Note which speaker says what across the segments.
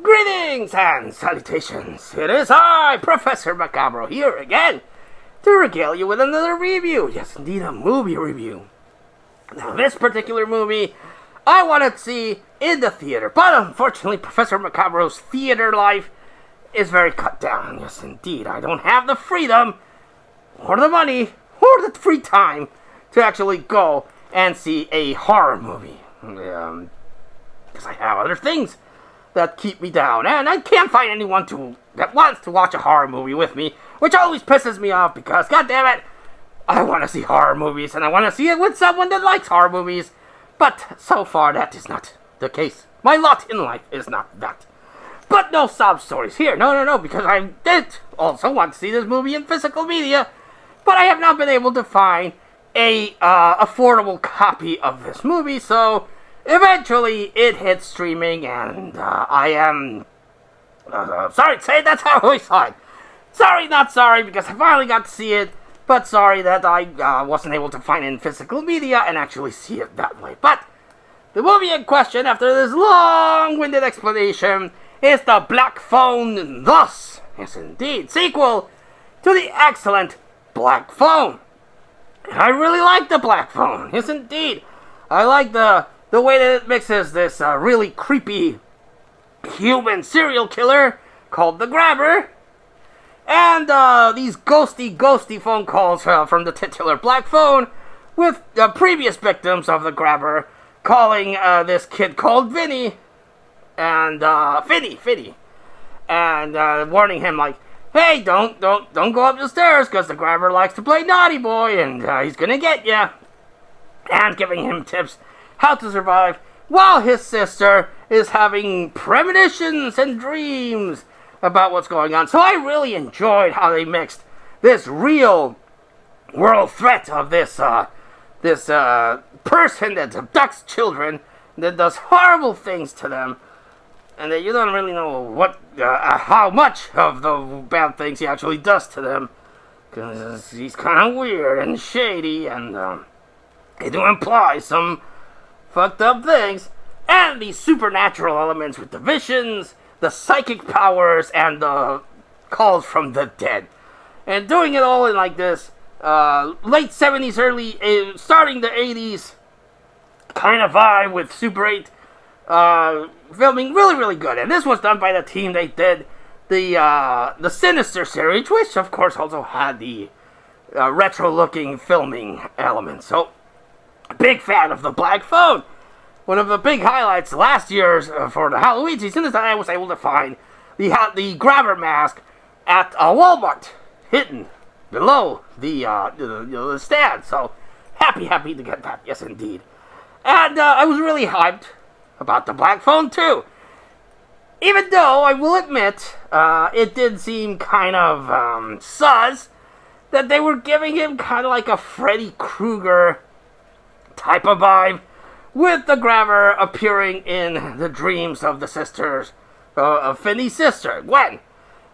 Speaker 1: Greetings and salutations. It is I, Professor Macabro, here again to regale you with another review. Yes, indeed, a movie review. Now, this particular movie I wanted to see in the theater, but unfortunately, Professor Macabro's theater life is very cut down. Yes, indeed, I don't have the freedom, or the money, or the free time to actually go and see a horror movie. Because I have other things that keep me down, and I can't find anyone that wants to watch a horror movie with me, which always pisses me off because, goddammit, I want to see horror movies, and I want to see it with someone that likes horror movies, but so far that is not the case. My lot in life is not that. But no sob stories here, no, because I did also want to see this movie in physical media, but I have not been able to find a affordable copy of this movie, so eventually, it hit streaming, and I am sorry to say that's how I saw it. Sorry, not sorry, because I finally got to see it, but sorry that I wasn't able to find it in physical media and actually see it that way. But the movie in question, after this long-winded explanation, is The Black Phone, thus, yes indeed, sequel to the excellent Black Phone. And I really like The Black Phone, yes indeed. I like the way that it mixes this really creepy human serial killer called the Grabber, and these ghosty phone calls from the titular Black Phone with previous victims of the Grabber calling this kid called Vinny, and Finny, and warning him like, hey, don't go up the stairs because the Grabber likes to play naughty boy and he's gonna get ya, and giving him tips how to survive while his sister is having premonitions and dreams about what's going on. So I really enjoyed how they mixed this real world threat of this person that abducts children, that does horrible things to them, and that you don't really know how much of the bad things he actually does to them, because he's kind of weird and shady, and they do imply some fucked up things, and the supernatural elements with the visions, the psychic powers, and the calls from the dead. And doing it all in like this late 70s, starting the 80s kind of vibe with Super 8 filming really good. And this was done by the team that did the Sinister series, which of course also had the retro-looking filming elements. So, big fan of The Black Phone. One of the big highlights last year's for the Halloween season is that I was able to find the Grabber mask at Walmart, hidden below the stand. So happy to get that, yes indeed. And I was really hyped about The Black Phone too. Even though I will admit it did seem kind of sus that they were giving him kind of like a Freddy Krueger type of vibe, with the Grabber appearing in the dreams of the sisters, of Finny's sister, Gwen.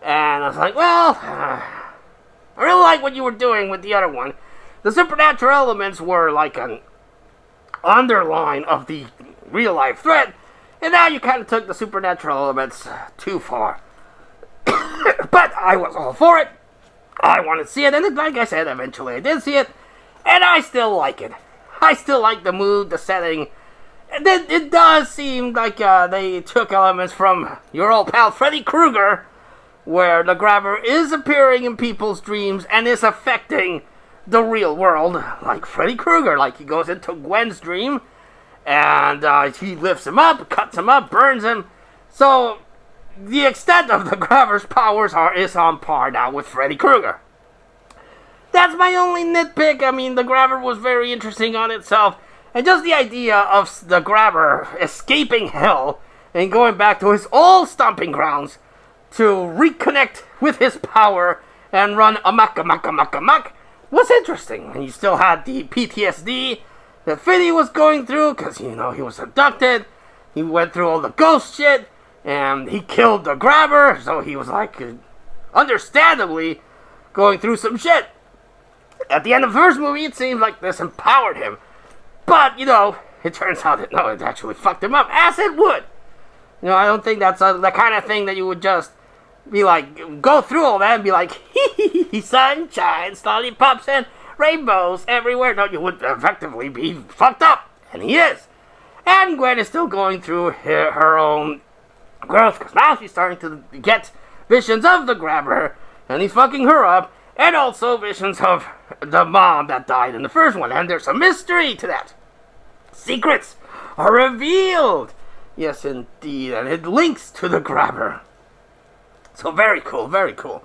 Speaker 1: And I was like, well, I really like what you were doing with the other one. The supernatural elements were like an underline of the real life threat, and now you kind of took the supernatural elements too far. But I was all for it. I wanted to see it, and like I said, eventually I did see it, and I still like it. I still like the mood, the setting. And then it does seem like they took elements from your old pal Freddy Krueger, where the Grabber is appearing in people's dreams and is affecting the real world, like Freddy Krueger. Like he goes into Gwen's dream, and he lifts him up, cuts him up, burns him. So the extent of the Grabber's powers is on par now with Freddy Krueger. That's my only nitpick. I mean, the Grabber was very interesting on itself. And just the idea of the Grabber escaping hell and going back to his old stomping grounds to reconnect with his power and run amok was interesting. And you still had the PTSD that Finny was going through, because, he was abducted. He went through all the ghost shit, and he killed the grabber, so he was, understandably going through some shit. At the end of the first movie, it seemed like this empowered him. But, it turns out that, no, it actually fucked him up, as it would. I don't think that's the kind of thing that you would just be like, go through all that and be like, hee, sunshine, lollipops, and rainbows everywhere. No, you would effectively be fucked up. And he is. And Gwen is still going through her own growth, because now she's starting to get visions of the grabber, and he's fucking her up, and also visions of the mom that died in the first one. And there's a mystery to that. Secrets are revealed. Yes, indeed. And it links to the grabber. So very cool, very cool.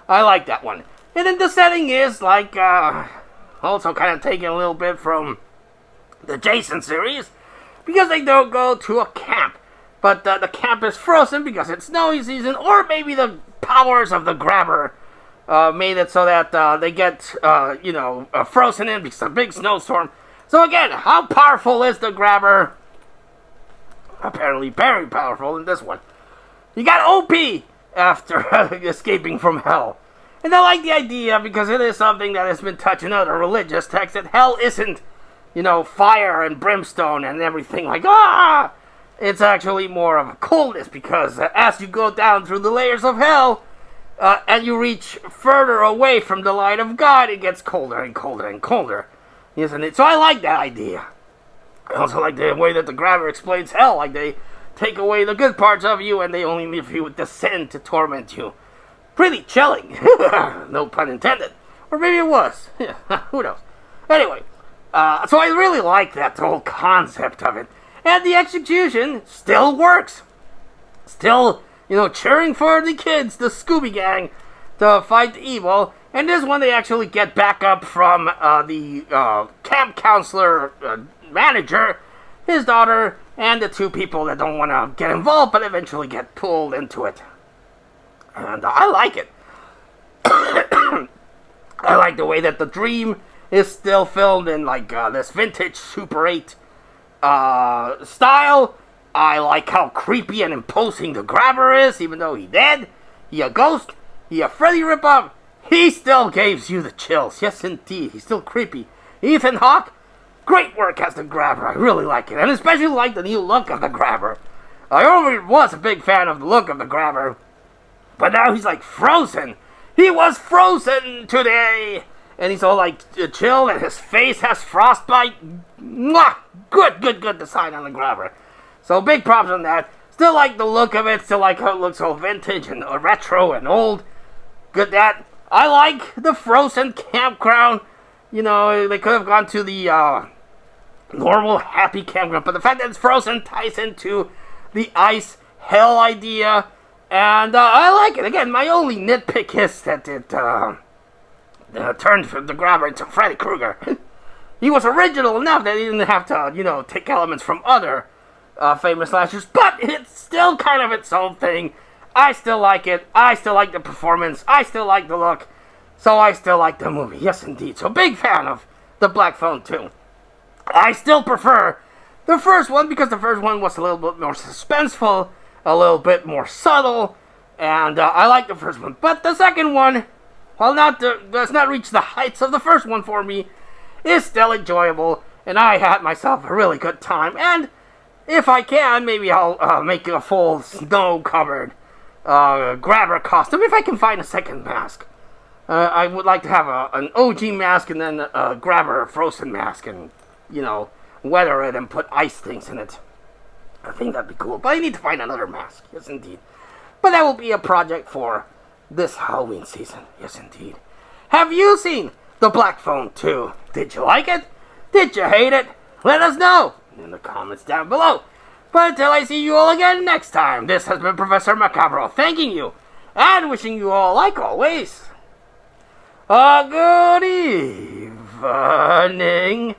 Speaker 1: I like that one. And then the setting is also kind of taking a little bit from the Jason series, because they don't go to a camp. But the camp is frozen because it's snowy season, or maybe the powers of the grabber made it so that they get, frozen in because of a big snowstorm. So again, how powerful is the grabber? Apparently very powerful in this one. He got OP after escaping from hell. And I like the idea, because it is something that has been touched in other religious texts, that hell isn't, fire and brimstone and everything It's actually more of a coldness, because as you go down through the layers of hell, and you reach further away from the light of God, it gets colder and colder and colder. Isn't it? So I like that idea. I also like the way that the grabber explains hell. Like, they take away the good parts of you, and they only leave you with the sin to torment you. Pretty chilling. No pun intended. Or maybe it was. Yeah, who knows. Anyway, so I really like that whole concept of it. And the execution still works. Still, cheering for the kids, the Scooby Gang, to fight the evil. And this one, they actually get back up from the camp counselor manager, his daughter, and the two people that don't want to get involved, but eventually get pulled into it. And I like it. I like the way that the dream is still filmed in this vintage Super 8 style. I like how creepy and imposing the grabber is, even though he's dead. He a ghost. He a Freddy ripoff. He still gives you the chills. Yes, indeed. He's still creepy. Ethan Hawke, great work as the grabber. I really like it. And especially like the new look of the grabber. I already was a big fan of the look of the grabber, but now he's frozen. He was frozen today. And he's all chill, and his face has frostbite. Mwah! Good design on the grabber. So big props on that. Still like the look of it. Still like how it looks all vintage and retro and old. Good that. I like the frozen campground. They could have gone to the normal happy campground, but the fact that it's frozen ties into the ice hell idea. And I like it. Again, my only nitpick is that it turned the grabber into Freddy Krueger. He was original enough that he didn't have to, take elements from other famous slashers, but it's still kind of its own thing. I still like it. I still like the performance. I still like the look. So I still like the movie. Yes, indeed. So big fan of the Black Phone 2. I still prefer the first one, because the first one was a little bit more suspenseful, a little bit more subtle, and I like the first one. But the second one, while does not reach the heights of the first one for me, is still enjoyable, and I had myself a really good time. And if I can, maybe I'll make a full snow-covered grabber costume, if I can find a second mask. I would like to have an OG mask and then a grabber frozen mask, and, weather it and put ice things in it. I think that'd be cool, but I need to find another mask. Yes, indeed. But that will be a project for this Halloween season. Yes, indeed. Have you seen The Black Phone 2? Did you like it? Did you hate it? Let us know in the comments down below. But until I see you all again next time, this has been Professor Macabro thanking you and wishing you all, like always, a good evening.